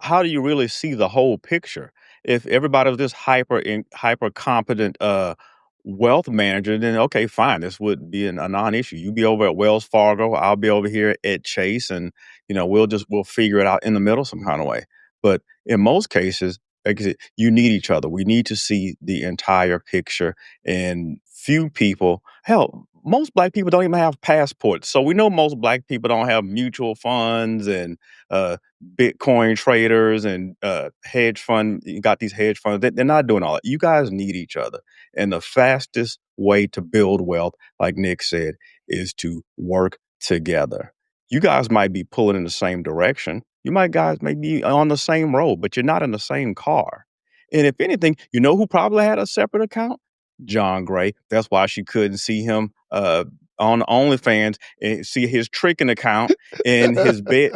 how do you really see the whole picture? If everybody was just hyper competent wealth manager, then okay, fine, this would be a non-issue. You be over at Wells Fargo, I'll be over here at Chase, and we'll figure it out in the middle some kind of way. But in most cases, like I said, you need each other. We need to see the entire picture, and few people, hell, most black people don't even have passports. So we know most black people don't have mutual funds and uh, Bitcoin traders and hedge fund. You got these hedge funds. They're not doing all that. You guys need each other. And the fastest way to build wealth, like Nick said, is to work together. You guys might be pulling in the same direction. Guys may be on the same road, but you're not in the same car. And if anything, you know who probably had a separate account? John Gray. That's why she couldn't see him on OnlyFans and see his tricking account in his bed,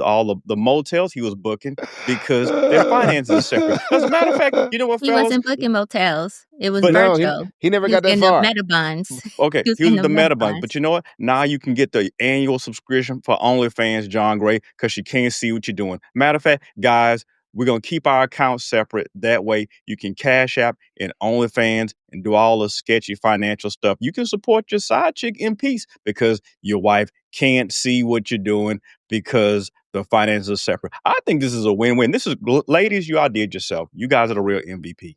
all the motels he was booking because their finances are separate. As a matter of fact, you know what, He fellas? wasn't booking motels. It was But No, virtual. he never He got was that in far. the Metabunds. Okay, He was he was in the the Metabunds. Metabunds. But you know what? Now you can get the annual subscription for OnlyFans, John Gray, because she can't see what you're doing. Matter of fact, guys, we're going to keep our accounts separate. That way you can Cash App and OnlyFans and do all the sketchy financial stuff. You can support your side chick in peace because your wife can't see what you're doing because the finances are separate. I think this is a win-win. This is, ladies, you outdid yourself. You guys are the real MVP.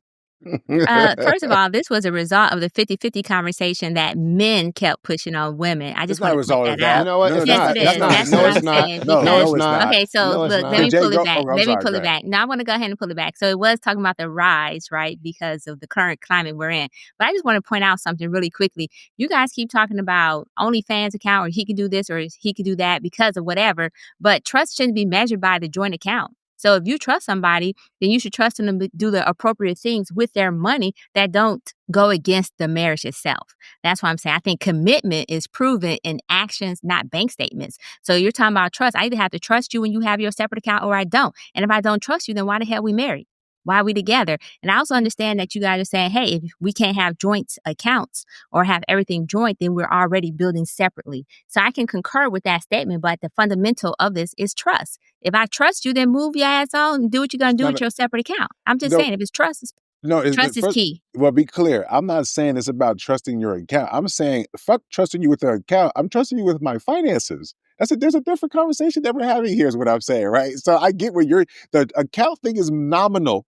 First of all, this was a result of the 50-50 conversation that men kept pushing on women. I just It's not a want to point result of that out. You know what? No, It's Yes, not. it It's is. not. That's No, what it's I'm not. saying. No, Because, it's not. okay, so No, it's look, not. let me Jay, pull it back. I'm Let me sorry, pull go it ahead. back. Now I want to go ahead and pull it back. So it was talking about the rise, right, because of the current climate we're in. But I just want to point out something really quickly. You guys keep talking about OnlyFans account, or he could do this or he could do that because of whatever. But trust shouldn't be measured by the joint account. So if you trust somebody, then you should trust them to do the appropriate things with their money that don't go against the marriage itself. That's why I'm saying I think commitment is proven in actions, not bank statements. So you're talking about trust. I either have to trust you when you have your separate account or I don't. And if I don't trust you, then why the hell we married? Why are we together? And I also understand that you guys are saying, hey, if we can't have joint accounts or have everything joint, then we're already building separately. So I can concur with that statement, but the fundamental of this is trust. If I trust you, then move your ass on and do what you're going to do with your separate account. I'm just saying, if it's trust, trust is key. Well, be clear. I'm not saying it's about trusting your account. I'm saying, fuck trusting you with the account. I'm trusting you with my finances. There's a different conversation that we're having here is what I'm saying, right? So I get where the account thing is nominal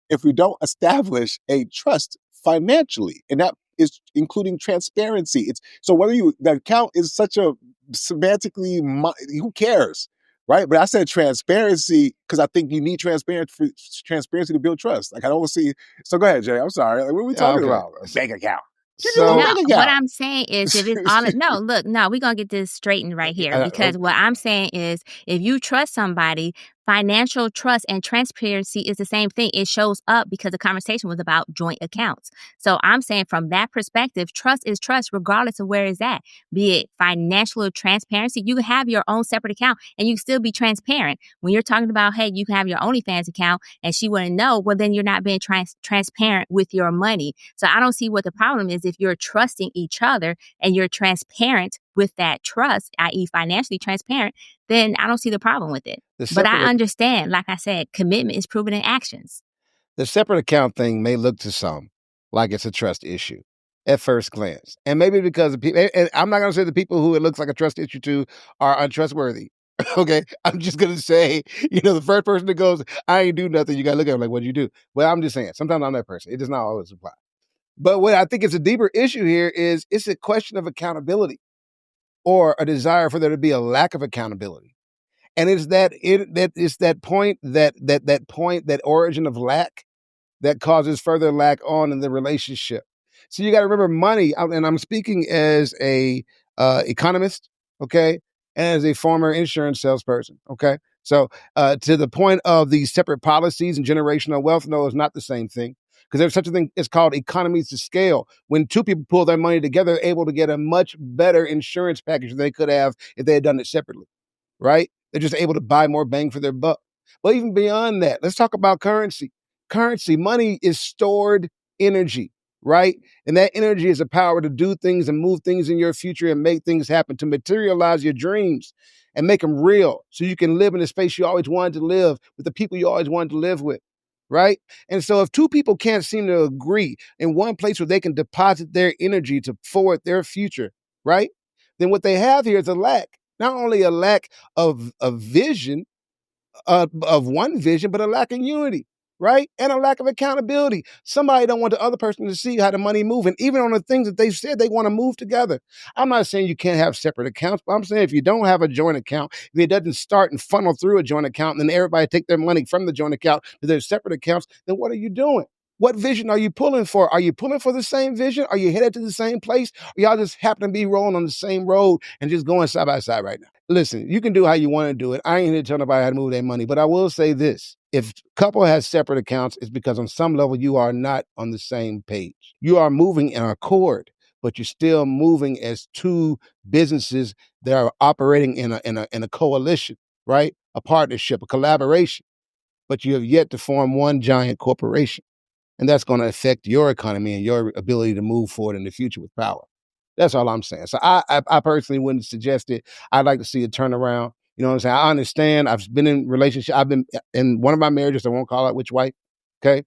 if we don't establish a trust financially. And that is including transparency. So whether the account is such a semantically, who cares? Right. But I said transparency because I think you need transparency to build trust. Like I don't see. So go ahead, Jay. I'm sorry. Like, what are we talking about? A bank account. So what I'm saying is if it's all we're gonna get this straightened right here because what I'm saying is if you trust somebody, financial trust and transparency is the same thing. It shows up because the conversation was about joint accounts. So I'm saying from that perspective, trust is trust regardless of where it's at. Be it financial or transparency, you can have your own separate account and you can still be transparent. When you're talking about, hey, you can have your OnlyFans account and she wouldn't know, well, then you're not being transparent with your money. So I don't see what the problem is if you're trusting each other and you're transparent with that trust, i.e. financially transparent, then I don't see the problem with it. But I understand, like I said, commitment is proven in actions. The separate account thing may look to some like it's a trust issue at first glance. And maybe because of people, and I'm not going to say the people who it looks like a trust issue to are untrustworthy. Okay. I'm just going to say, the first person that goes, I ain't do nothing. You got to look at them like, what'd you do? Well, I'm just saying, sometimes I'm that person. It does not always apply. But what I think is a deeper issue here is it's a question of accountability or a desire for there to be a lack of accountability. And it's that point, that origin of lack that causes further lack on in the relationship. So you got to remember money, and I'm speaking as a economist, okay, and as a former insurance salesperson, okay. So to the point of these separate policies and generational wealth, no, it's not the same thing. Because there's such a thing, it's called economies of scale. When two people pull their money together, they're able to get a much better insurance package than they could have if they had done it separately, right? They're just able to buy more bang for their buck. But even beyond that, let's talk about currency. Currency, money is stored energy, right? And that energy is a power to do things and move things in your future and make things happen, to materialize your dreams. and make them real so you can live in the space you always wanted to live with the people you always wanted to live with, right? And so if two people can't seem to agree in one place where they can deposit their energy to forward their future, right? Then what they have here is a lack, not only a lack of vision, of one vision, but a lack of unity, right? And a lack of accountability. Somebody don't want the other person to see how the money move, and even on the things that they've said they want to move together. I'm not saying you can't have separate accounts, but I'm saying if you don't have a joint account, if it doesn't start and funnel through a joint account, and then everybody take their money from the joint account to their separate accounts, then what are you doing? What vision are you pulling for? Are you pulling for the same vision? Are you headed to the same place? Or y'all just happen to be rolling on the same road and just going side by side right now? Listen, you can do how you want to do it. I ain't here to tell nobody how to move their money, but I will say this. If couple has separate accounts, it's because on some level you are not on the same page. You are moving in accord, but you're still moving as two businesses that are operating in a coalition, right? A partnership, a collaboration. But you have yet to form one giant corporation. And that's going to affect your economy and your ability to move forward in the future with power. That's all I'm saying. So I personally wouldn't suggest it. I'd like to see a turnaround. You know what I'm saying? I understand. I've been in relationship. I've been in one of my marriages. I won't call out which wife. Okay.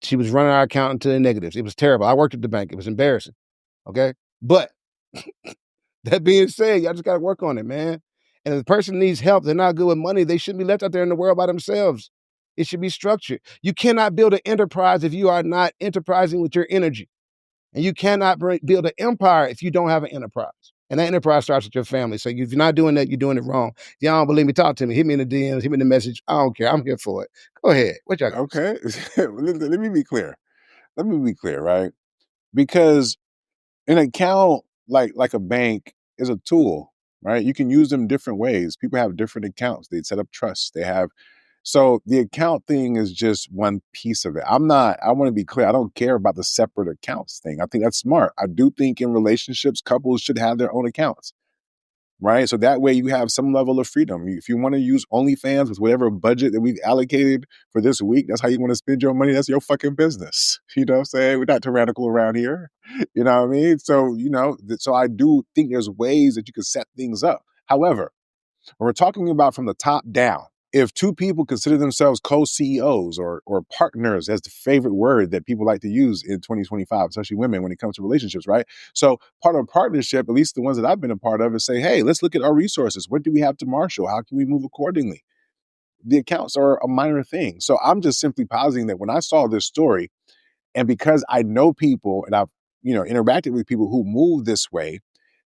She was running our account into the negatives. It was terrible. I worked at the bank. It was embarrassing. Okay. But that being said, y'all just got to work on it, man. And if the person needs help, they're not good with money, they shouldn't be left out there in the world by themselves. It should be structured. You cannot build an enterprise if you are not enterprising with your energy. And you cannot build an empire if you don't have an enterprise. And that enterprise starts with your family. So if you're not doing that, you're doing it wrong. If y'all don't believe me, talk to me. Hit me in the DMs, hit me in the message. I don't care. I'm here for it. Go ahead. What y'all got? Okay. Let me be clear. Let me be clear, right? Because an account, like a bank, is a tool, right? You can use them different ways. People have different accounts. They set up trusts. They have so the account thing is just one piece of it. I want to be clear. I don't care about the separate accounts thing. I think that's smart. I do think in relationships, couples should have their own accounts, right? So that way you have some level of freedom. If you want to use OnlyFans with whatever budget that we've allocated for this week, that's how you want to spend your money. That's your fucking business. You know what I'm saying? We're not tyrannical around here. You know what I mean? So, so I do think there's ways that you can set things up. However, when we're talking about from the top down, if two people consider themselves co-CEOs or partners, as the favorite word that people like to use in 2025, especially women when it comes to relationships, right? So part of a partnership, at least the ones that I've been a part of, is say, hey, let's look at our resources. What do we have to marshal? How can we move accordingly? The accounts are a minor thing. So I'm just simply positing that when I saw this story, and because I know people and I've interacted with people who move this way,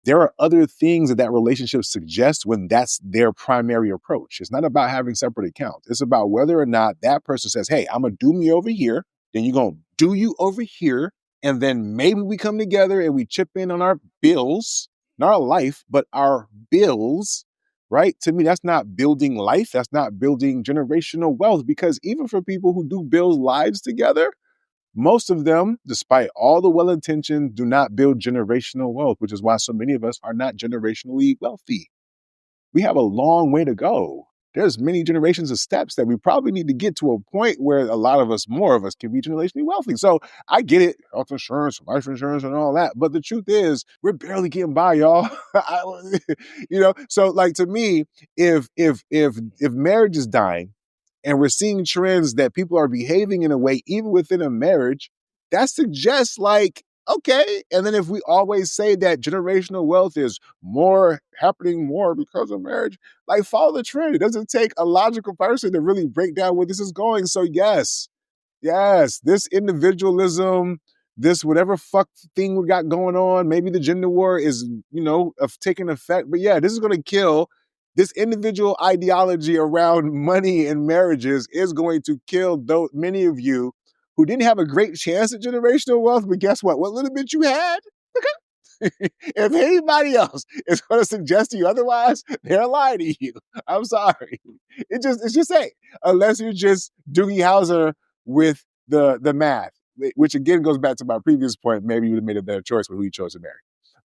there are other things that relationship suggests when that's their primary approach. It's not about having separate accounts. It's about whether or not that person says, hey, I'm going to do me over here. Then you're going to do you over here. And then maybe we come together and we chip in on our bills, not our life, but our bills, right? To me, that's not building life. That's not building generational wealth, because even for people who do build lives together, most of them, despite all the well-intentioned, do not build generational wealth, which is why so many of us are not generationally wealthy. We have a long way to go. There's many generations of steps that we probably need to get to a point where a lot of us, more of us, can be generationally wealthy. So I get it, health insurance, life insurance, and all that. But the truth is, we're barely getting by, y'all. So like, to me, if marriage is dying, and we're seeing trends that people are behaving in a way, even within a marriage, that suggests like, okay. And then if we always say that generational wealth is happening more because of marriage, like, follow the trend. It doesn't take a logical person to really break down where this is going. So yes, this individualism, this whatever fuck thing we got going on, maybe the gender war is, taking effect. But yeah, this is going to kill. This individual ideology around money and marriages is going to kill many of you who didn't have a great chance at generational wealth. But guess what? What little bit you had, if anybody else is going to suggest to you otherwise, they're lying to you. I'm sorry. It's just saying, unless you're just Doogie Howser with the math, which again goes back to my previous point. Maybe you would have made a better choice with who you chose to marry.